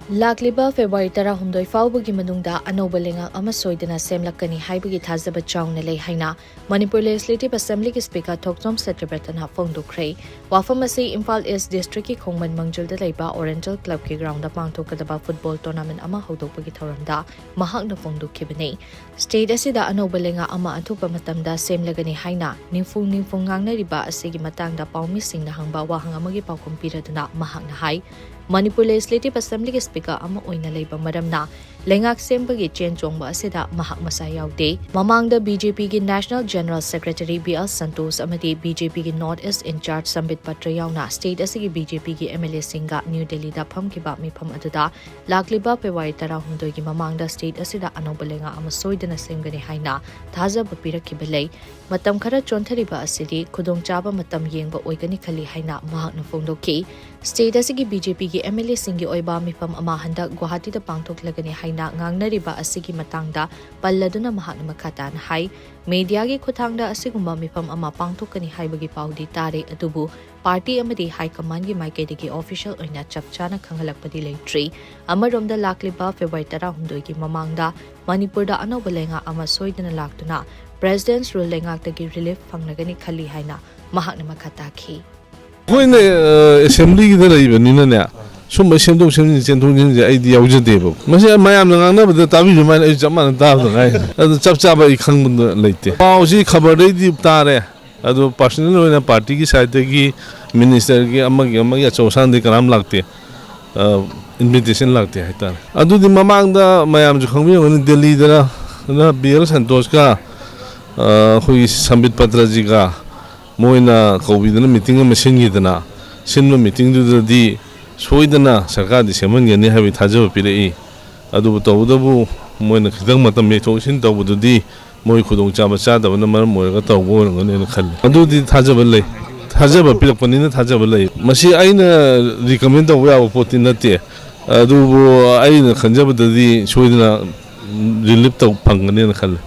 Lakliba February 16 faubagi manungda anoba lenga ama soidana semlakani haibagi thazaba chawna lei haina Manipur Legislative Assembly ki Speaker Mla Satyabrata na phongdukhrei wafamasi Imphal East District ki Khongman Mangjulda leiba Oriental Club ki ground da pangthokadaba football tournament ama hodokpagi thoramda mahakna phongdukhibani state asida anoba lenga ama athupa matamda semlagani haina ningfung ngangnariba asigi matangda paumi singna hangba wahang amagi paukhum piraduna mahakna hai Manipur Legislative Assembly ki Speaker ama oina leiba maramna lengak sembagi chen chongba asida mahak masa yaude mamangda BJP ki National General Secretary BL Santos amadi BJP ki North East in charge Sambit Patra yauna state asigi BJP ki MLA singa New Delhi da phamkiba mifam aduda lakliba February 16 ki mamangda state asida anoba lenga ama soidana semgani haina thazaba pirakhibalei matam khara chonthariba asidi khudongchaba matam yengba oigani khali haina mahakna phongdokki state asigi BJP ki MLA singi oiba mifam ama handak Guwahati da pangthoklagani haina ngangnariba asigi matangda palladuna mahakna makhatan hai media gi khuthangda asigumba mifam ama pangthokani haibagi paudi tare adubu party amadi high command gi maikedi official oina chapchana khangalakpadi leitri amaromda lakliba February 16 gi mamangda Manipur da anoba lenga ama soidana laktuna president's rule lengak relief phangnagani khali haina mahakna makhataki When assembly the some assembly sent idea was a table. Monsieur Mayam but the Tavi man is a man the Chapchaba Kang late. Pausi Kabaradi Tare, Ado personal in a party side minister Amag so Sunday Karam Lakte invitation Lakte. I do the Mamanga Mayam Jukami the leader Beers and Tosca who is Sambit Patrajiga. Moina COVID meeting a machine yidana, Sinma meeting to the Swidana, Saka, the Shaman, and have it Hajo Pire. Adu Taudabu, Moina Kidamata Metosin, Tabu di, Moi Kudong Chabasada, and the Marmorata war on the Kali. Adu the Tajabale, Tajaba Pilaponina Tajabale. Mashi Aina recommend the way of putting that there. Adu Aina Kanjaba the Swidana relipped of Pangan in the Kali.